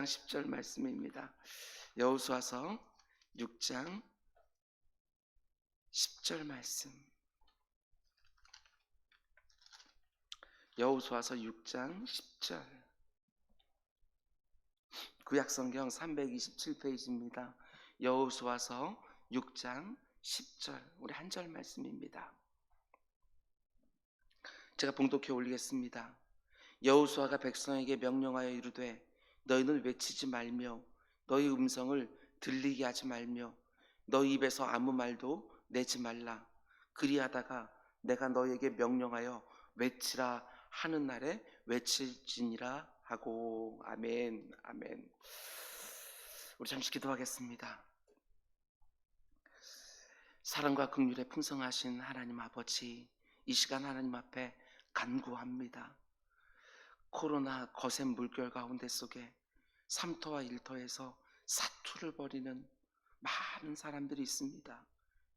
10절 말씀입니다. 여호수아서 6장 10절 말씀. 여호수아서 6장 10절. 구약성경 327페이지입니다. 여호수아서 6장 10절. 우리 한 절 말씀입니다. 제가 봉독해 올리겠습니다. 여호수아가 백성에게 명령하여 이르되 너희는 외치지 말며 너희 음성을 들리게 하지 말며 너희 입에서 아무 말도 내지 말라. 그리하다가 내가 너희에게 명령하여 외치라 하는 날에 외칠지니라 하고. 아멘. 아멘. 우리 잠시 기도하겠습니다. 사랑과 긍휼에 풍성하신 하나님 아버지, 이 시간 하나님 앞에 간구합니다. 코로나 거센 물결 가운데 속에 삼터와 일터에서 사투를 벌이는 많은 사람들이 있습니다.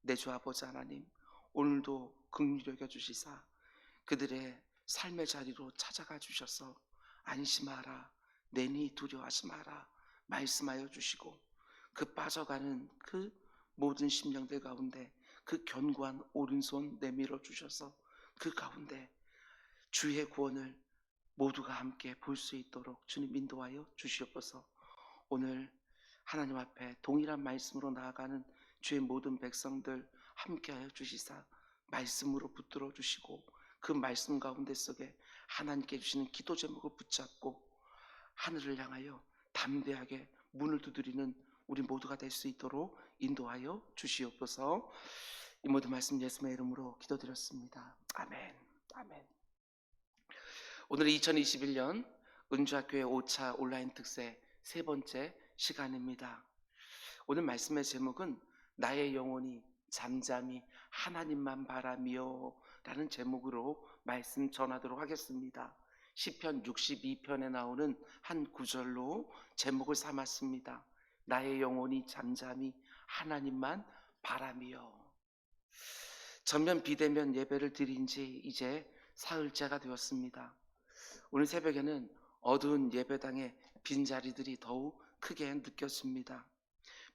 내 주 아버지 하나님, 오늘도 긍휼히 여겨 주시사 그들의 삶의 자리로 찾아가 주셔서 안심하라, 내니 두려워하지 마라 말씀하여 주시고, 그 빠져가는 그 모든 심령들 가운데 그 견고한 오른손 내밀어 주셔서 그 가운데 주의 구원을 모두가 함께 볼 수 있도록 주님 인도하여 주시옵소서. 오늘 하나님 앞에 동일한 말씀으로 나아가는 주의 모든 백성들 함께하여 주시사 말씀으로 붙들어 주시고, 그 말씀 가운데 속에 하나님께 주시는 기도 제목을 붙잡고 하늘을 향하여 담대하게 문을 두드리는 우리 모두가 될 수 있도록 인도하여 주시옵소서. 이 모든 말씀 예수님의 이름으로 기도드렸습니다. 아멘. 아멘. 오늘은 2021년 은주학교의 5차 온라인 특세 세 번째 시간입니다. 오늘 말씀의 제목은 나의 영혼이 잠잠히 하나님만 바라며 라는 제목으로 말씀 전하도록 하겠습니다. 시편 62편에 나오는 한 구절로 제목을 삼았습니다. 나의 영혼이 잠잠히 하나님만 바라며. 전면 비대면 예배를 드린 지 이제 사흘째가 되었습니다. 오늘 새벽에는 어두운 예배당의 빈자리들이 더욱 크게 느껴집니다.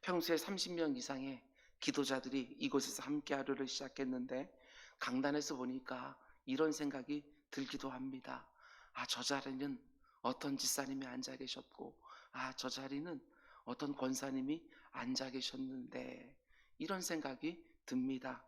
평소에 30명 이상의 기도자들이 이곳에서 함께 하루를 시작했는데 강단에서 보니까 이런 생각이 들기도 합니다. 저 자리는 어떤 집사님이 앉아 계셨고, 저 자리는 어떤 권사님이 앉아 계셨는데, 이런 생각이 듭니다.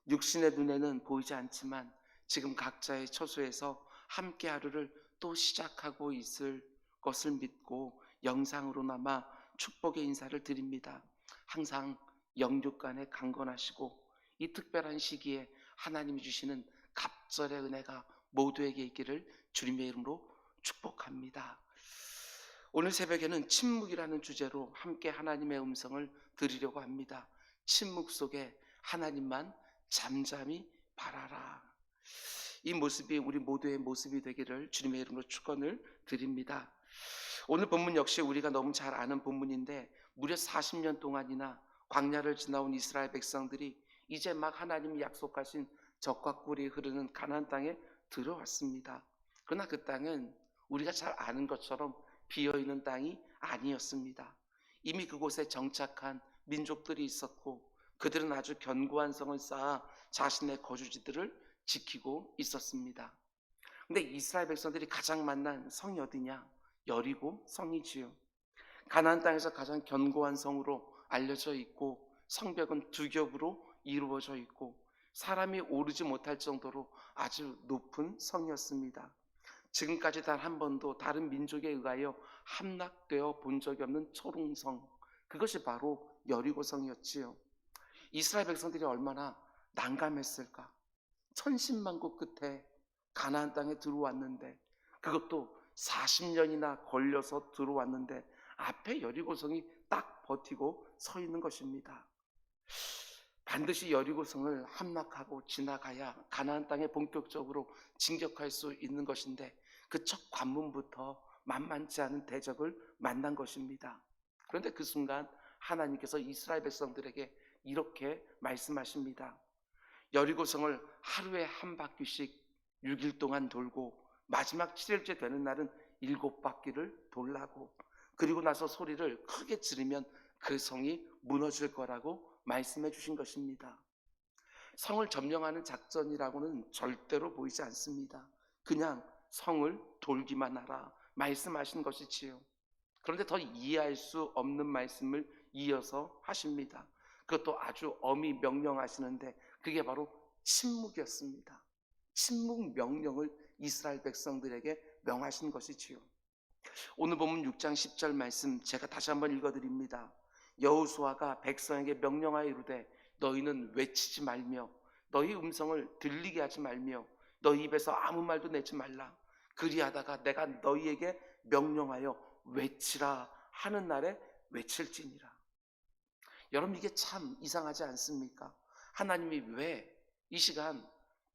육신의 눈에는 보이지 않지만 지금 각자의 처소에서 함께 하루를 또 시작하고 있을 것을 믿고 영상으로나마 축복의 인사를 드립니다. 항상 영육 간에 강건하시고 이 특별한 시기에 하나님이 주시는 갑절의 은혜가 모두에게 있기를 주님의 이름으로 축복합니다. 오늘 새벽에는 침묵이라는 주제로 함께 하나님의 음성을 드리려고 합니다. 침묵 속에 하나님만 잠잠히 바라라. 이 모습이 우리 모두의 모습이 되기를 주님의 이름으로 축원을 드립니다. 오늘 본문 역시 우리가 너무 잘 아는 본문인데, 무려 40년 동안이나 광야를 지나온 이스라엘 백성들이 이제 막 하나님이 약속하신 적과 꿀이 흐르는 가나안 땅에 들어왔습니다. 그러나 그 땅은 우리가 잘 아는 것처럼 비어있는 땅이 아니었습니다. 이미 그곳에 정착한 민족들이 있었고 그들은 아주 견고한 성을 쌓아 자신의 거주지들을 지키고 있었습니다. 근데 이스라엘 백성들이 가장 만난 성이 어디냐? 여리고 성이지요. 가나안 땅에서 가장 견고한 성으로 알려져 있고 성벽은 두 겹으로 이루어져 있고 사람이 오르지 못할 정도로 아주 높은 성이었습니다. 지금까지 단 한 번도 다른 민족에 의하여 함락되어 본 적이 없는 초롱성, 그것이 바로 여리고성이었지요. 이스라엘 백성들이 얼마나 난감했을까. 천신만고 끝에 가나안 땅에 들어왔는데, 그것도 40년이나 걸려서 들어왔는데 앞에 여리고성이 딱 버티고 서 있는 것입니다. 반드시 여리고성을 함락하고 지나가야 가나안 땅에 본격적으로 진격할 수 있는 것인데 그 첫 관문부터 만만치 않은 대적을 만난 것입니다. 그런데 그 순간 하나님께서 이스라엘 백성들에게 이렇게 말씀하십니다. 여리고성을 하루에 한 바퀴씩 6일 동안 돌고 마지막 7일째 되는 날은 7바퀴를 돌라고. 그리고 나서 소리를 크게 지르면 그 성이 무너질 거라고 말씀해 주신 것입니다. 성을 점령하는 작전이라고는 절대로 보이지 않습니다. 그냥 성을 돌기만 하라 말씀하신 것이지요. 그런데 더 이해할 수 없는 말씀을 이어서 하십니다. 그것도 아주 엄히 명령하시는데 그게 바로 침묵이었습니다. 침묵 명령을 이스라엘 백성들에게 명하신 것이지요. 오늘 보면 6장 10절 말씀 제가 다시 한번 읽어드립니다. 여호수아가 백성에게 명령하여 이르되 너희는 외치지 말며 너희 음성을 들리게 하지 말며 너희 입에서 아무 말도 내지 말라. 그리하다가 내가 너희에게 명령하여 외치라 하는 날에 외칠지니라. 여러분, 이게 참 이상하지 않습니까? 하나님이 왜 이 시간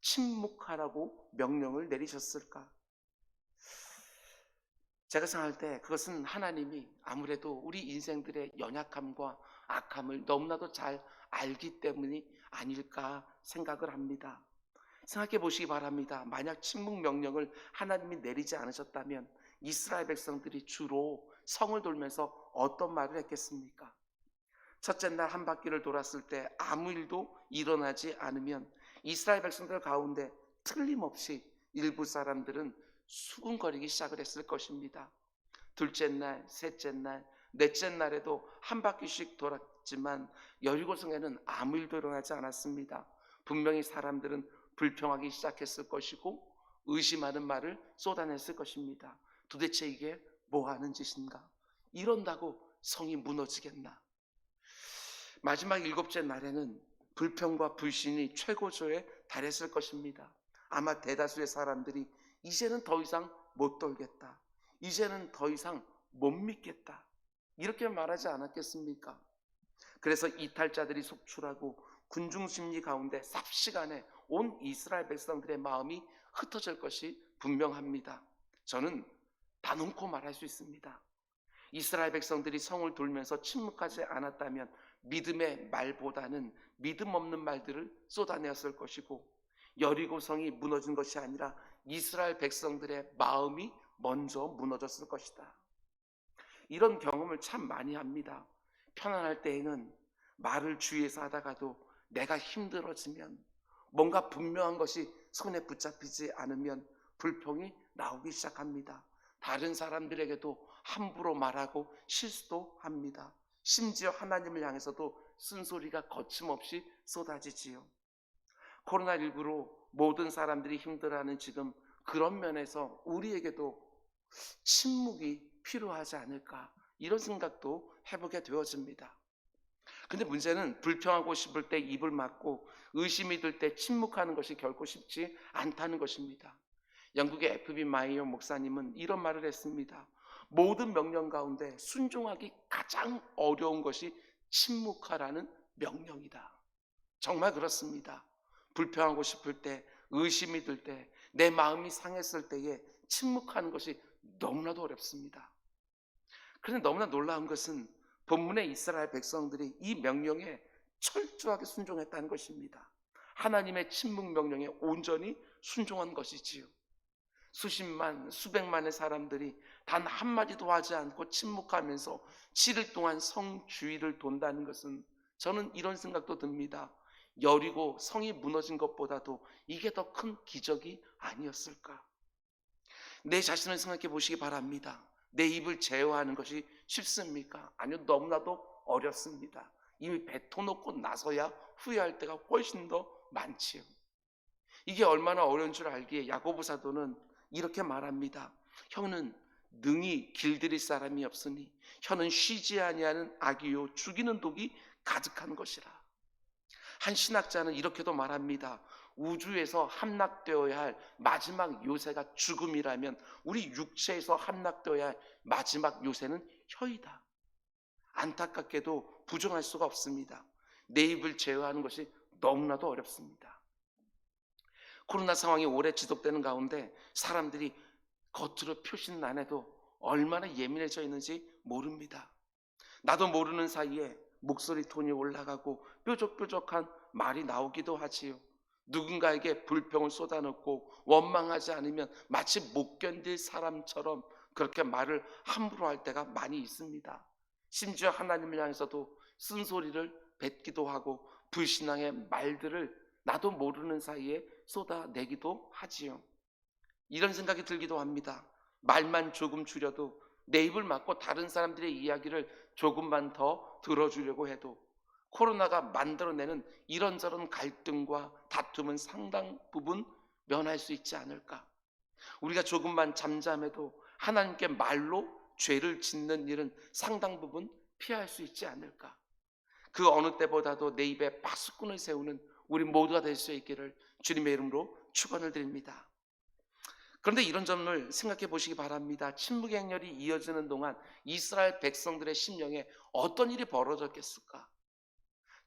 침묵하라고 명령을 내리셨을까? 제가 생각할 때 그것은 하나님이 아무래도 우리 인생들의 연약함과 악함을 너무나도 잘 알기 때문이 아닐까 생각을 합니다. 생각해 보시기 바랍니다. 만약 침묵 명령을 하나님이 내리지 않으셨다면 이스라엘 백성들이 주로 성을 돌면서 어떤 말을 했겠습니까? 첫째 날 한 바퀴를 돌았을 때 아무 일도 일어나지 않으면 이스라엘 백성들 가운데 틀림없이 일부 사람들은 수군거리기 시작을 했을 것입니다. 둘째 날, 셋째 날, 넷째 날에도 한 바퀴씩 돌았지만 여리고성에는 아무 일도 일어나지 않았습니다. 분명히 사람들은 불평하기 시작했을 것이고 의심하는 말을 쏟아냈을 것입니다. 도대체 이게 뭐 하는 짓인가? 이런다고 성이 무너지겠나? 마지막 일곱째 날에는 불평과 불신이 최고조에 달했을 것입니다. 아마 대다수의 사람들이 이제는 더 이상 못 돌겠다, 이제는 더 이상 못 믿겠다, 이렇게 말하지 않았겠습니까? 그래서 이탈자들이 속출하고 군중심리 가운데 삽시간에 온 이스라엘 백성들의 마음이 흩어질 것이 분명합니다. 저는 단언코 말할 수 있습니다. 이스라엘 백성들이 성을 돌면서 침묵하지 않았다면 믿음의 말보다는 믿음 없는 말들을 쏟아내었을 것이고 여리고 성이 무너진 것이 아니라 이스라엘 백성들의 마음이 먼저 무너졌을 것이다. 이런 경험을 참 많이 합니다. 편안할 때에는 말을 주위에서 하다가도 내가 힘들어지면, 뭔가 분명한 것이 손에 붙잡히지 않으면 불평이 나오기 시작합니다. 다른 사람들에게도 함부로 말하고 실수도 합니다. 심지어 하나님을 향해서도 쓴소리가 거침없이 쏟아지지요. 코로나19로 모든 사람들이 힘들어하는 지금 그런 면에서 우리에게도 침묵이 필요하지 않을까, 이런 생각도 해보게 되어집니다. 근데 문제는 불평하고 싶을 때 입을 막고 의심이 들 때 침묵하는 것이 결코 쉽지 않다는 것입니다. 영국의 FB 마이어 목사님은 이런 말을 했습니다. 모든 명령 가운데 순종하기 가장 어려운 것이 침묵하라는 명령이다. 정말 그렇습니다. 불평하고 싶을 때, 의심이 들 때, 내 마음이 상했을 때에 침묵하는 것이 너무나도 어렵습니다. 그런데 너무나 놀라운 것은 본문의 이스라엘 백성들이 이 명령에 철저하게 순종했다는 것입니다. 하나님의 침묵 명령에 온전히 순종한 것이지요. 수십만, 수백만의 사람들이 단 한마디도 하지 않고 침묵하면서 7일 동안 성 주위를 돈다는 것은 저는 이런 생각도 듭니다. 여리고 성이 무너진 것보다도 이게 더 큰 기적이 아니었을까? 내 자신을 생각해 보시기 바랍니다. 내 입을 제어하는 것이 쉽습니까? 아니요, 너무나도 어렵습니다. 이미 뱉어놓고 나서야 후회할 때가 훨씬 더 많지요. 이게 얼마나 어려운 줄 알기에 야고보 사도는 이렇게 말합니다. 혀는 능히 길들일 사람이 없으니 혀는 쉬지 아니하는 악이요 죽이는 독이 가득한 것이라. 한 신학자는 이렇게도 말합니다. 우주에서 함락되어야 할 마지막 요새가 죽음이라면 우리 육체에서 함락되어야 할 마지막 요새는 혀이다. 안타깝게도 부정할 수가 없습니다. 내 입을 제어하는 것이 너무나도 어렵습니다. 코로나 상황이 오래 지속되는 가운데 사람들이 겉으로 표시는 안 해도 얼마나 예민해져 있는지 모릅니다. 나도 모르는 사이에 목소리 톤이 올라가고 뾰족뾰족한 말이 나오기도 하지요. 누군가에게 불평을 쏟아놓고 원망하지 않으면 마치 못 견딜 사람처럼 그렇게 말을 함부로 할 때가 많이 있습니다. 심지어 하나님을 향해서도 쓴소리를 뱉기도 하고 불신앙의 말들을 나도 모르는 사이에 쏟아내기도 하지요. 이런 생각이 들기도 합니다. 말만 조금 줄여도 내 입을 막고 다른 사람들의 이야기를 조금만 더 들어주려고 해도 코로나가 만들어내는 이런저런 갈등과 다툼은 상당 부분 면할 수 있지 않을까. 우리가 조금만 잠잠해도 하나님께 말로 죄를 짓는 일은 상당 부분 피할 수 있지 않을까. 그 어느 때보다도 내 입에 파수꾼을 세우는 우리 모두가 될 수 있기를 주님의 이름으로 축원을 드립니다. 그런데 이런 점을 생각해 보시기 바랍니다. 침묵의 행렬이 이어지는 동안 이스라엘 백성들의 심령에 어떤 일이 벌어졌겠을까?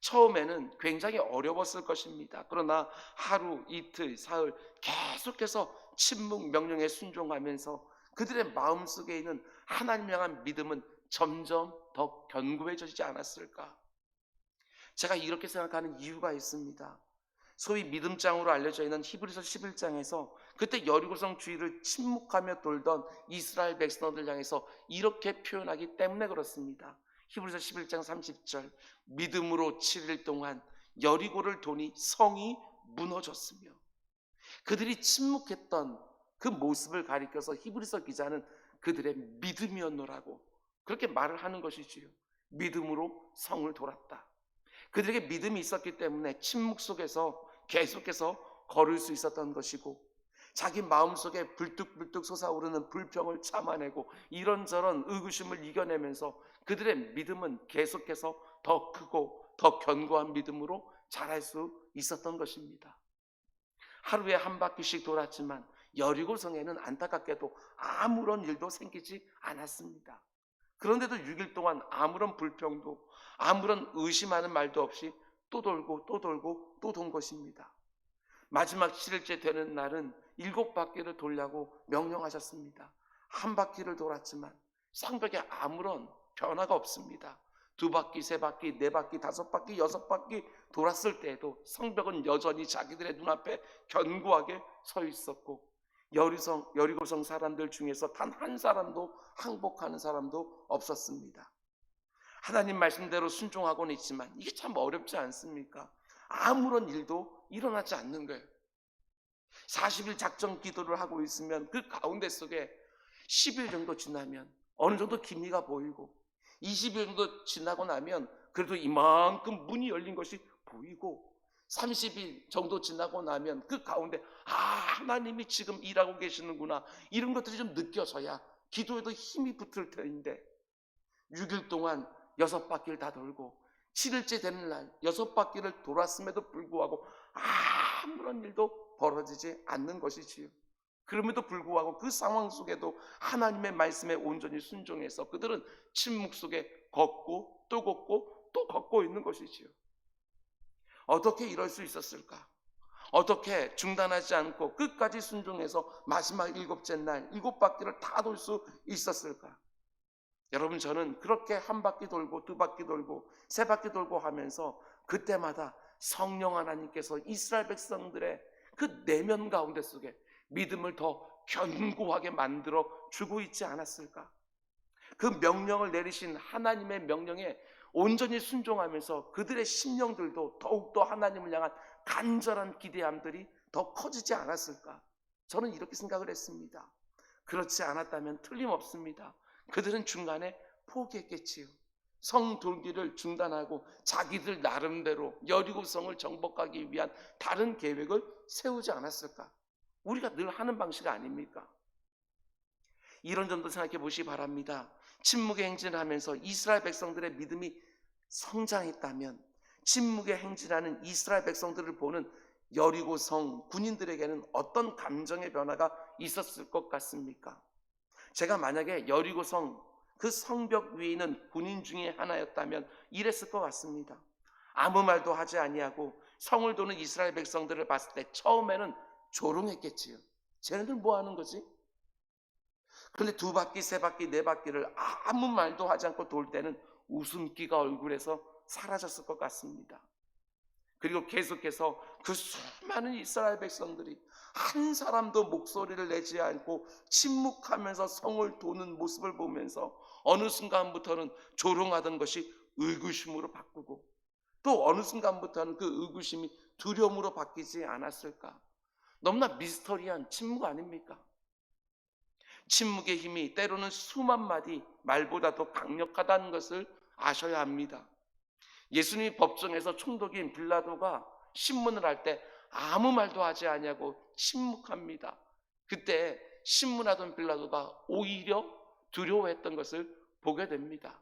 처음에는 굉장히 어려웠을 것입니다. 그러나 하루, 이틀, 사흘 계속해서 침묵 명령에 순종하면서 그들의 마음속에 있는 하나님 향한 믿음은 점점 더 견고해지지 않았을까? 제가 이렇게 생각하는 이유가 있습니다. 소위 믿음장으로 알려져 있는 히브리서 11장에서 그때 여리고성 주위를 침묵하며 돌던 이스라엘 백성들 향해서 이렇게 표현하기 때문에 그렇습니다. 히브리서 11장 30절, 믿음으로 7일 동안 여리고를 도니 성이 무너졌으며. 그들이 침묵했던 그 모습을 가리켜서 히브리서 기자는 그들의 믿음이었노라고 그렇게 말을 하는 것이지요. 믿음으로 성을 돌았다. 그들에게 믿음이 있었기 때문에 침묵 속에서 계속해서 걸을 수 있었던 것이고, 자기 마음속에 불뚝불뚝 솟아오르는 불평을 참아내고 이런저런 의구심을 이겨내면서 그들의 믿음은 계속해서 더 크고 더 견고한 믿음으로 자랄 수 있었던 것입니다. 하루에 한 바퀴씩 돌았지만 여리고성에는 안타깝게도 아무런 일도 생기지 않았습니다. 그런데도 6일 동안 아무런 불평도 아무런 의심하는 말도 없이 또 돌고 또 돌고 또 돈 것입니다. 마지막 7일째 되는 날은 7바퀴를 돌라고 명령하셨습니다. 한 바퀴를 돌았지만 성벽에 아무런 변화가 없습니다. 2바퀴, 3바퀴, 4바퀴, 5바퀴, 6바퀴 돌았을 때에도 성벽은 여전히 자기들의 눈앞에 견고하게 서 있었고, 여리고성 사람들 중에서 단 한 사람도 항복하는 사람도 없었습니다. 하나님 말씀대로 순종하고는 있지만 이게 참 어렵지 않습니까? 아무런 일도 일어나지 않는 거예요. 40일 작전 기도를 하고 있으면 그 가운데 속에 10일 정도 지나면 어느 정도 기미가 보이고, 20일 정도 지나고 나면 그래도 이만큼 문이 열린 것이 보이고, 30일 정도 지나고 나면 그 가운데 하나님이 지금 일하고 계시는구나, 이런 것들이 좀 느껴져야 기도에도 힘이 붙을 텐데, 6일 동안 6바퀴를 다 돌고 7일째 되는 날 6바퀴를 돌았음에도 불구하고 아무런 일도 벌어지지 않는 것이지요. 그럼에도 불구하고 그 상황 속에도 하나님의 말씀에 온전히 순종해서 그들은 침묵 속에 걷고 또 걷고 또 걷고 있는 것이지요. 어떻게 이럴 수 있었을까? 어떻게 중단하지 않고 끝까지 순종해서 마지막 7째 날 7바퀴를 다 돌 수 있었을까? 여러분, 저는 그렇게 한 바퀴 돌고 2바퀴 돌고 3바퀴 돌고 하면서 그때마다 성령 하나님께서 이스라엘 백성들의 그 내면 가운데 속에 믿음을 더 견고하게 만들어 주고 있지 않았을까? 그 명령을 내리신 하나님의 명령에 온전히 순종하면서 그들의 심령들도 더욱더 하나님을 향한 간절한 기대함들이 더 커지지 않았을까? 저는 이렇게 생각을 했습니다. 그렇지 않았다면 틀림없습니다. 그들은 중간에 포기했겠지요. 성 돌기를 중단하고 자기들 나름대로 여리고성을 정복하기 위한 다른 계획을 세우지 않았을까? 우리가 늘 하는 방식 아닙니까? 이런 점도 생각해 보시기 바랍니다. 침묵의 행진을 하면서 이스라엘 백성들의 믿음이 성장했다면 침묵의 행진하는 이스라엘 백성들을 보는 여리고성 군인들에게는 어떤 감정의 변화가 있었을 것 같습니까? 제가 만약에 여리고성 그 성벽 위에 있는 군인 중에 하나였다면 이랬을 것 같습니다. 아무 말도 하지 아니하고 성을 도는 이스라엘 백성들을 봤을 때 처음에는 조롱했겠지요. 쟤네들 뭐 하는 거지? 그런데 2바퀴, 3바퀴, 4바퀴를 아무 말도 하지 않고 돌 때는 웃음기가 얼굴에서 사라졌을 것 같습니다. 그리고 계속해서 그 수많은 이스라엘 백성들이 한 사람도 목소리를 내지 않고 침묵하면서 성을 도는 모습을 보면서 어느 순간부터는 조롱하던 것이 의구심으로 바꾸고, 또 어느 순간부터는 그 의구심이 두려움으로 바뀌지 않았을까? 너무나 미스터리한 침묵 아닙니까? 침묵의 힘이 때로는 수만 마디 말보다도 강력하다는 것을 아셔야 합니다. 예수님이 법정에서 총독인 빌라도가 신문을 할 때 아무 말도 하지 아니하고 침묵합니다. 그때 신문하던 빌라도가 오히려 두려워했던 것을 보게 됩니다.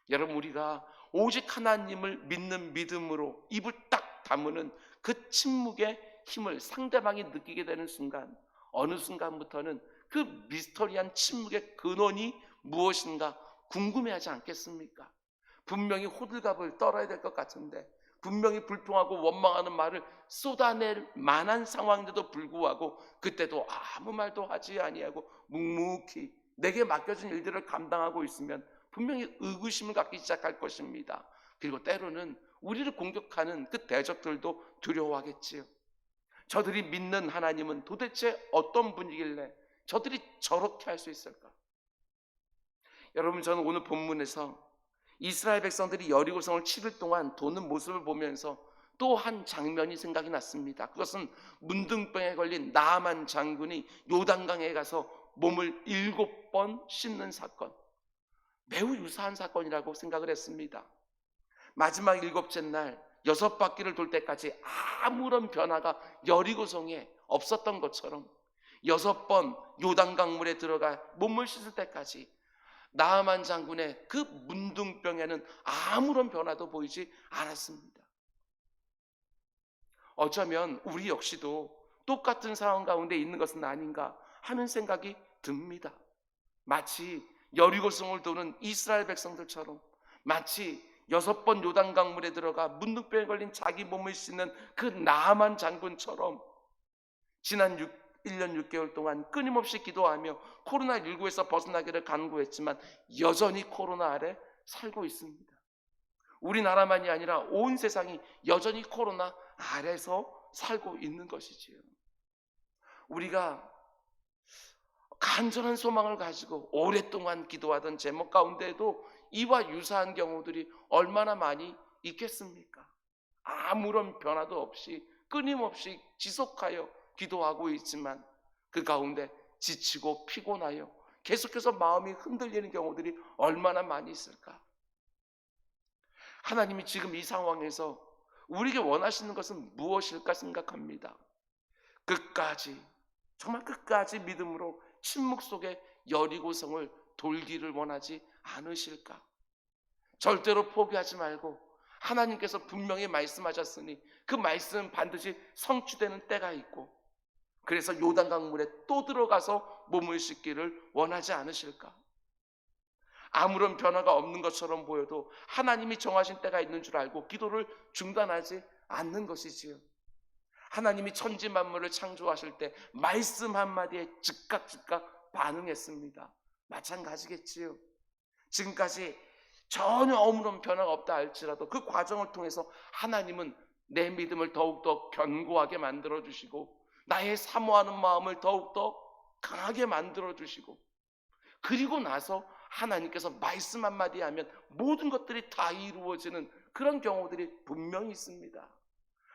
여러분, 우리가 오직 하나님을 믿는 믿음으로 입을 딱 다무는 그 침묵의 힘을 상대방이 느끼게 되는 순간, 어느 순간부터는 그 미스터리한 침묵의 근원이 무엇인가 궁금해하지 않겠습니까? 분명히 호들갑을 떨어야 될 것 같은데, 분명히 불평하고 원망하는 말을 쏟아낼 만한 상황인데도 불구하고 그때도 아무 말도 하지 아니하고 묵묵히 내게 맡겨진 일들을 감당하고 있으면 분명히 의구심을 갖기 시작할 것입니다. 그리고 때로는 우리를 공격하는 그 대적들도 두려워하겠지요. 저들이 믿는 하나님은 도대체 어떤 분이길래 저들이 저렇게 할 수 있을까? 여러분, 저는 오늘 본문에서 이스라엘 백성들이 여리고성을 7일 동안 도는 모습을 보면서 또 한 장면이 생각이 났습니다. 그것은 문둥병에 걸린 나아만 장군이 요단강에 가서 몸을 7번 씻는 사건, 매우 유사한 사건이라고 생각을 했습니다. 마지막 7째 날 6바퀴를 돌 때까지 아무런 변화가 여리고성에 없었던 것처럼 6번 요단강물에 들어가 몸을 씻을 때까지 나아만 장군의 그 문둥병에는 아무런 변화도 보이지 않았습니다. 어쩌면 우리 역시도 똑같은 상황 가운데 있는 것은 아닌가 하는 생각이 듭니다. 마치 여리고성을 도는 이스라엘 백성들처럼, 마치 6번 요단강물에 들어가 문둥병에 걸린 자기 몸을 씻는 그 나아만 장군처럼 지난 1년 6개월 동안 끊임없이 기도하며 코로나19에서 벗어나기를 간구했지만 여전히 코로나 아래 살고 있습니다. 우리나라만이 아니라 온 세상이 여전히 코로나 아래서 살고 있는 것이지요. 우리가 간절한 소망을 가지고 오랫동안 기도하던 제목 가운데에도 이와 유사한 경우들이 얼마나 많이 있겠습니까? 아무런 변화도 없이 끊임없이 지속하여 기도하고 있지만 그 가운데 지치고 피곤하여 계속해서 마음이 흔들리는 경우들이 얼마나 많이 있을까? 하나님이 지금 이 상황에서 우리에게 원하시는 것은 무엇일까 생각합니다. 끝까지, 정말 끝까지 믿음으로 침묵 속에 여리고성을 돌기를 원하지 않으실까? 절대로 포기하지 말고 하나님께서 분명히 말씀하셨으니 그 말씀은 반드시 성취되는 때가 있고, 그래서 요단강물에 또 들어가서 몸을 씻기를 원하지 않으실까? 아무런 변화가 없는 것처럼 보여도 하나님이 정하신 때가 있는 줄 알고 기도를 중단하지 않는 것이지요. 하나님이 천지 만물을 창조하실 때 말씀 한마디에 즉각 반응했습니다. 마찬가지겠지요. 지금까지 전혀 아무런 변화가 없다 할지라도 그 과정을 통해서 하나님은 내 믿음을 더욱더 견고하게 만들어주시고 나의 사모하는 마음을 더욱더 강하게 만들어주시고, 그리고 나서 하나님께서 말씀 한마디 하면 모든 것들이 다 이루어지는 그런 경우들이 분명히 있습니다.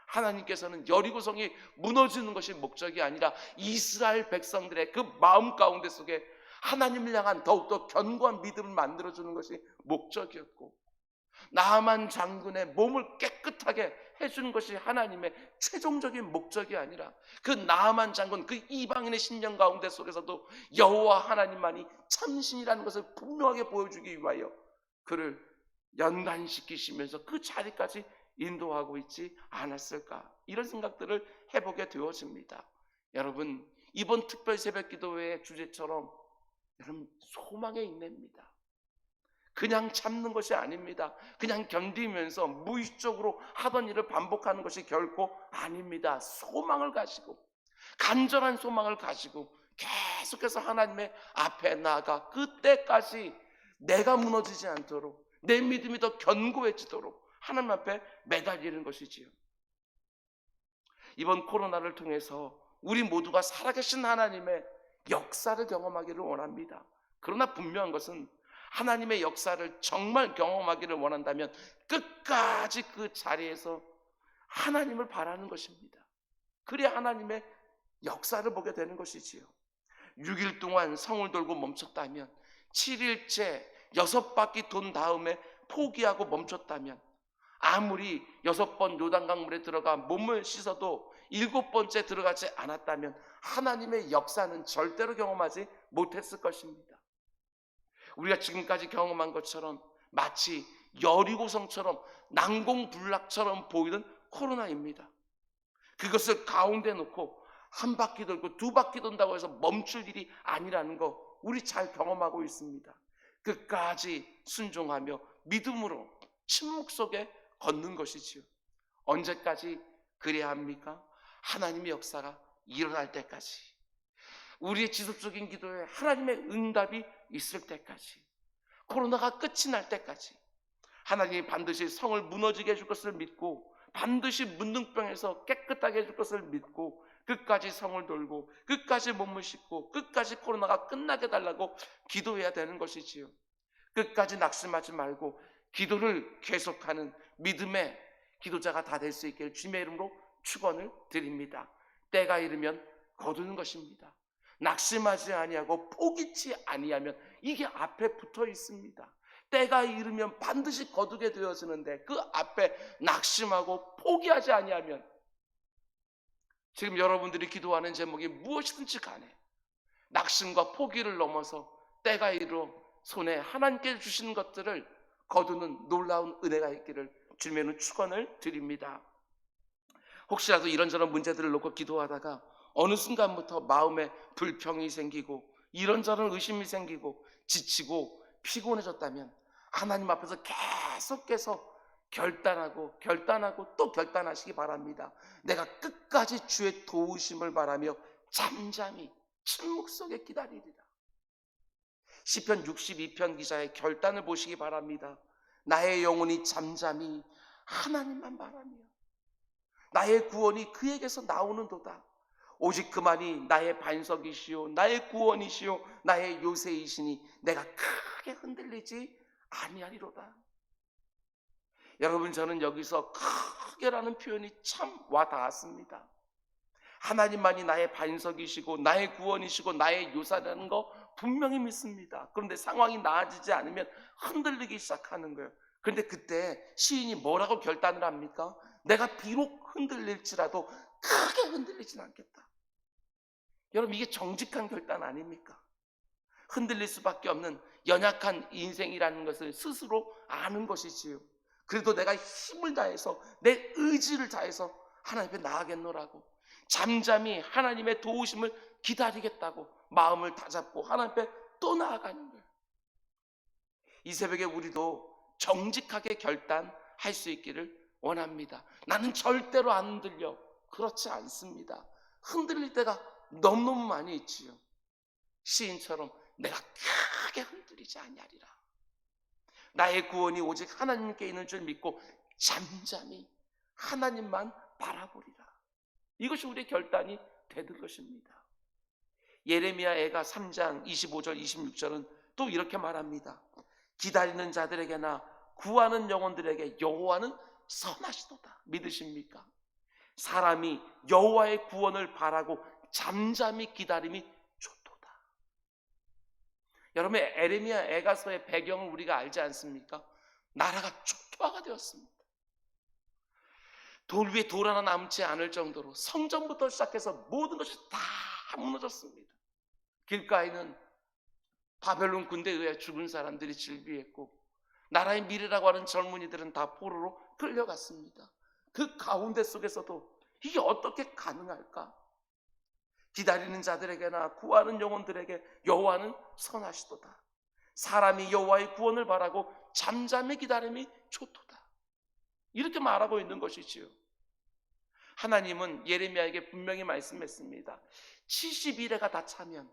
하나님께서는 여리고성이 무너지는 것이 목적이 아니라 이스라엘 백성들의 그 마음 가운데 속에 하나님을 향한 더욱더 견고한 믿음을 만들어주는 것이 목적이었고, 나아만 장군의 몸을 깨끗하게 해주는 것이 하나님의 최종적인 목적이 아니라 그 나아만 장군, 그 이방인의 심령 가운데 속에서도 여호와 하나님만이 참신이라는 것을 분명하게 보여주기 위하여 그를 연단시키시면서 그 자리까지 인도하고 있지 않았을까, 이런 생각들을 해보게 되어집니다. 여러분, 이번 특별 새벽 기도회의 주제처럼 여러분, 소망의 인내입니다. 그냥 참는 것이 아닙니다. 그냥 견디면서 무의식적으로 하던 일을 반복하는 것이 결코 아닙니다. 소망을 가지고, 간절한 소망을 가지고 계속해서 하나님의 앞에 나아가 그때까지 내가 무너지지 않도록, 내 믿음이 더 견고해지도록 하나님 앞에 매달리는 것이지요. 이번 코로나를 통해서 우리 모두가 살아계신 하나님의 역사를 경험하기를 원합니다. 그러나 분명한 것은 하나님의 역사를 정말 경험하기를 원한다면 끝까지 그 자리에서 하나님을 바라는 것입니다. 그래야 하나님의 역사를 보게 되는 것이지요. 6일 동안 성을 돌고 멈췄다면, 7일째 6바퀴 돈 다음에 포기하고 멈췄다면, 아무리 6번 요단강물에 들어가 몸을 씻어도 7번째 들어가지 않았다면 하나님의 역사는 절대로 경험하지 못했을 것입니다. 우리가 지금까지 경험한 것처럼 마치 여리고성처럼 난공불락처럼 보이는 코로나입니다. 그것을 가운데 놓고 한 바퀴 돌고 2바퀴 돈다고 해서 멈출 일이 아니라는 거 우리 잘 경험하고 있습니다. 끝까지 순종하며 믿음으로 침묵 속에 걷는 것이지요. 언제까지 그래야 합니까? 하나님의 역사가 일어날 때까지, 우리의 지속적인 기도에 하나님의 응답이 있을 때까지, 코로나가 끝이 날 때까지 하나님이 반드시 성을 무너지게 해줄 것을 믿고, 반드시 문둥병에서 깨끗하게 해줄 것을 믿고, 끝까지 성을 돌고 끝까지 몸을 씻고 끝까지 코로나가 끝나게 해달라고 기도해야 되는 것이지요. 끝까지 낙심하지 말고 기도를 계속하는 믿음의 기도자가 다 될 수 있기를 주님의 이름으로 축원을 드립니다. 때가 이르면 거두는 것입니다. 낙심하지 아니하고 포기치 아니하면 이게 앞에 붙어 있습니다. 때가 이르면 반드시 거두게 되어지는데 그 앞에 낙심하고 포기하지 아니하면, 지금 여러분들이 기도하는 제목이 무엇이든지 간에 낙심과 포기를 넘어서 때가 이르러 손에 하나님께 주시는 것들을 거두는 놀라운 은혜가 있기를 주님의 축원을 드립니다. 혹시라도 이런저런 문제들을 놓고 기도하다가 어느 순간부터 마음에 불평이 생기고 이런저런 의심이 생기고 지치고 피곤해졌다면 하나님 앞에서 계속해서 결단하고 또 결단하시기 바랍니다. 내가 끝까지 주의 도우심을 바라며 잠잠히 침묵 속에 기다리리라. 시편 62편 기자의 결단을 보시기 바랍니다. 나의 영혼이 잠잠히 하나님만 바라며 나의 구원이 그에게서 나오는도다. 오직 그만이 나의 반석이시오 나의 구원이시오 나의 요새이시니 내가 크게 흔들리지 아니하리로다. 여러분, 저는 여기서 크게라는 표현이 참 와닿았습니다. 하나님만이 나의 반석이시고 나의 구원이시고 나의 요새라는 거 분명히 믿습니다. 그런데 상황이 나아지지 않으면 흔들리기 시작하는 거예요. 그런데 그때 시인이 뭐라고 결단을 합니까? 내가 비록 흔들릴지라도 크게 흔들리진 않겠다. 여러분, 이게 정직한 결단 아닙니까? 흔들릴 수밖에 없는 연약한 인생이라는 것을 스스로 아는 것이지요. 그래도 내가 힘을 다해서 내 의지를 다해서 하나님 앞에 나아가겠노라고 잠잠히 하나님의 도우심을 기다리겠다고 마음을 다잡고 하나님 앞에 또 나아가는 거예요. 이 새벽에 우리도 정직하게 결단할 수 있기를 원합니다. 나는 절대로 안 흔들려. 그렇지 않습니다. 흔들릴 때가 너무너무 많이 있지요. 시인처럼 내가 크게 흔들리지 아니하리라. 나의 구원이 오직 하나님께 있는 줄 믿고 잠잠히 하나님만 바라보리라. 이것이 우리의 결단이 되는 것입니다. 예레미야 애가 3장 25절 26절은 또 이렇게 말합니다. 기다리는 자들에게나 구하는 영혼들에게 여호와는 선하시도다. 믿으십니까? 사람이 여호와의 구원을 바라고 잠잠히 기다림이 좋도다. 여러분, 예레미야 애가서의 배경을 우리가 알지 않습니까? 나라가 초토화가 되었습니다. 돌 위에 돌 하나 남지 않을 정도로 성전부터 시작해서 모든 것이 다 무너졌습니다. 길가에는 바벨론 군대에 의해 죽은 사람들이 질비했고 나라의 미래라고 하는 젊은이들은 다 포로로 끌려갔습니다. 그 가운데 속에서도 이게 어떻게 가능할까? 기다리는 자들에게나 구하는 영혼들에게 여호와는 선하시도다. 사람이 여호와의 구원을 바라고 잠잠히 기다림이 좋도다. 이렇게 말하고 있는 것이지요. 하나님은 예레미야에게 분명히 말씀했습니다. 70일에가 다 차면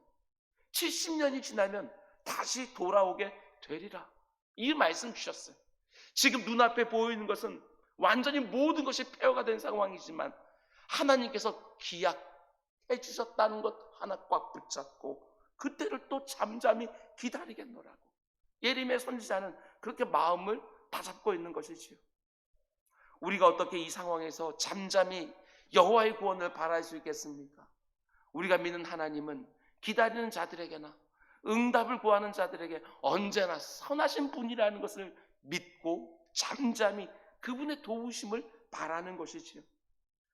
70년이 지나면 다시 돌아오게 되리라. 이 말씀 주셨어요. 지금 눈앞에 보이는 것은 완전히 모든 것이 폐허가 된 상황이지만 하나님께서 기약 해주셨다는 것 하나 꽉 붙잡고 그때를 또 잠잠히 기다리겠노라고 예레미야 선지자는 그렇게 마음을 다잡고 있는 것이지요. 우리가 어떻게 이 상황에서 잠잠히 여호와의 구원을 바랄 수 있겠습니까? 우리가 믿는 하나님은 기다리는 자들에게나 응답을 구하는 자들에게 언제나 선하신 분이라는 것을 믿고 잠잠히 그분의 도우심을 바라는 것이지요.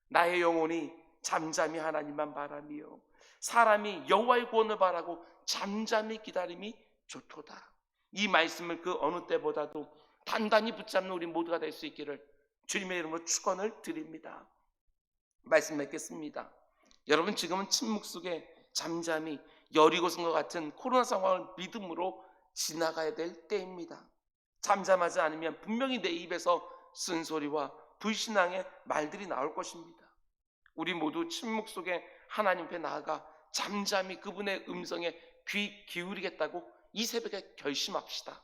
나의 영혼이 잠잠히 하나님만 바라며 사람이 여호와의 구원을 바라고 잠잠히 기다림이 좋도다. 이 말씀을 그 어느 때보다도 단단히 붙잡는 우리 모두가 될 수 있기를 주님의 이름으로 축원을 드립니다. 말씀 맺겠습니다. 여러분, 지금은 침묵 속에 잠잠히 여리고성과 같은 코로나 상황을 믿음으로 지나가야 될 때입니다. 잠잠하지 않으면 분명히 내 입에서 쓴소리와 불신앙의 말들이 나올 것입니다. 우리 모두 침묵 속에 하나님 앞에 나아가 잠잠히 그분의 음성에 귀 기울이겠다고 이 새벽에 결심합시다.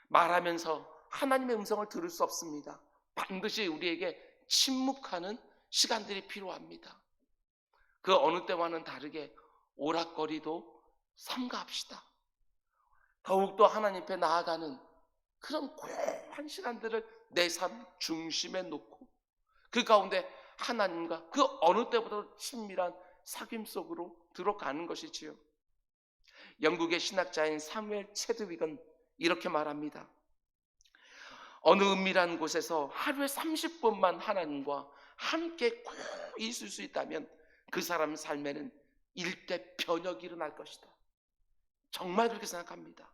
말하면서 하나님의 음성을 들을 수 없습니다. 반드시 우리에게 침묵하는 시간들이 필요합니다. 그 어느 때와는 다르게 오락거리도 삼가합시다. 더욱더 하나님 앞에 나아가는 그런 고요한 시간들을 내 삶 중심에 놓고 그 가운데 하나님과 그 어느 때보다도 친밀한 사귐 속으로 들어가는 것이지요. 영국의 신학자인 사무엘 체드윅은 이렇게 말합니다. 어느 은밀한 곳에서 하루에 30분만 하나님과 함께 고요히 있을 수 있다면 그 사람 삶에는 일대 변혁이 일어날 것이다. 정말 그렇게 생각합니다.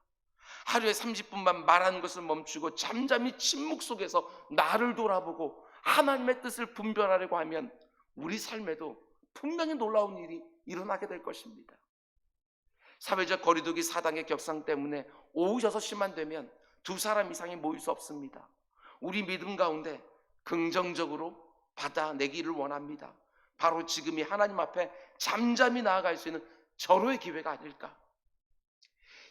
하루에 30분만 말하는 것을 멈추고 잠잠히 침묵 속에서 나를 돌아보고 하나님의 뜻을 분별하려고 하면 우리 삶에도 분명히 놀라운 일이 일어나게 될 것입니다. 사회적 거리두기 사당의 격상 때문에 오후 6시만 되면 2사람 이상이 모일 수 없습니다. 우리 믿음 가운데 긍정적으로 받아내기를 원합니다. 바로 지금이 하나님 앞에 잠잠히 나아갈 수 있는 절호의 기회가 아닐까.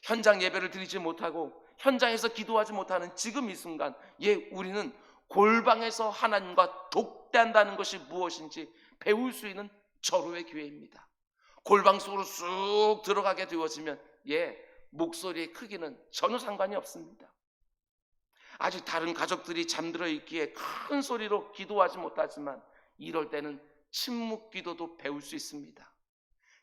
현장 예배를 드리지 못하고 현장에서 기도하지 못하는 지금 이 순간, 우리는 골방에서 하나님과 독대한다는 것이 무엇인지 배울 수 있는 절호의 기회입니다. 골방 속으로 쑥 들어가게 되어지면 목소리의 크기는 전혀 상관이 없습니다. 아직 다른 가족들이 잠들어 있기에 큰 소리로 기도하지 못하지만 이럴 때는 침묵 기도도 배울 수 있습니다.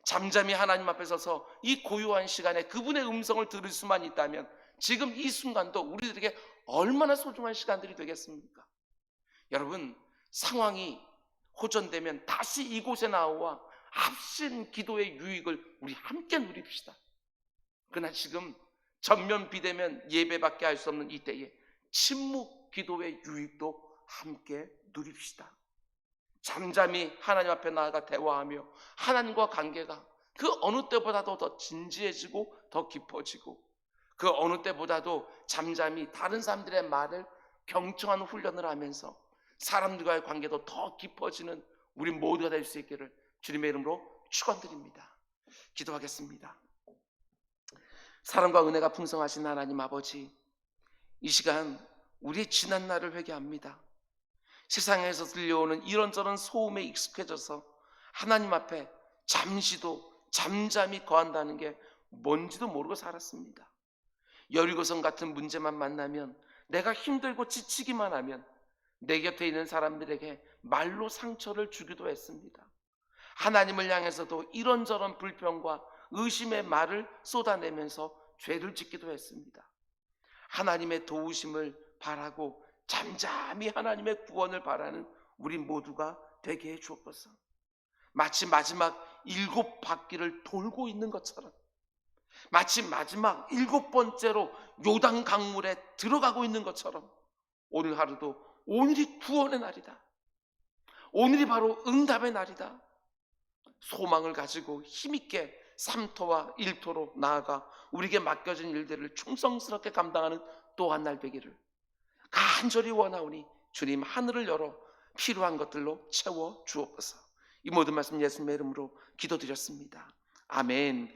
잠잠히 하나님 앞에 서서 이 고요한 시간에 그분의 음성을 들을 수만 있다면 지금 이 순간도 우리들에게 얼마나 소중한 시간들이 되겠습니까? 여러분, 상황이 호전되면 다시 이곳에 나와 합심 기도의 유익을 우리 함께 누립시다. 그러나 지금 전면 비대면 예배밖에 할 수 없는 이때에 침묵 기도의 유익도 함께 누립시다. 잠잠히 하나님 앞에 나아가 대화하며 하나님과 관계가 그 어느 때보다도 더 진지해지고 더 깊어지고 그 어느 때보다도 잠잠히 다른 사람들의 말을 경청하는 훈련을 하면서 사람들과의 관계도 더 깊어지는 우리 모두가 될 수 있기를 주님의 이름으로 축원드립니다. 기도하겠습니다. 사랑과 은혜가 풍성하신 하나님 아버지, 이 시간 우리의 지난 날을 회개합니다. 세상에서 들려오는 이런저런 소음에 익숙해져서 하나님 앞에 잠시도 잠잠히 거한다는 게 뭔지도 모르고 살았습니다. 여리고성 같은 문제만 만나면 내가 힘들고 지치기만 하면 내 곁에 있는 사람들에게 말로 상처를 주기도 했습니다. 하나님을 향해서도 이런저런 불평과 의심의 말을 쏟아내면서 죄를 짓기도 했습니다. 하나님의 도우심을 바라고 잠잠히 하나님의 구원을 바라는 우리 모두가 되게 해 주옵소서. 마치 마지막 7바퀴를 돌고 있는 것처럼, 마치 마지막 7번째로 요단 강물에 들어가고 있는 것처럼 오늘 하루도 오늘이 구원의 날이다. 오늘이 바로 응답의 날이다. 소망을 가지고 힘있게 3토와 1토로 나아가 우리에게 맡겨진 일들을 충성스럽게 감당하는 또 한 날 되기를 간절히 원하오니 주님 하늘을 열어 필요한 것들로 채워 주옵소서. 이 모든 말씀 예수님의 이름으로 기도드렸습니다. 아멘.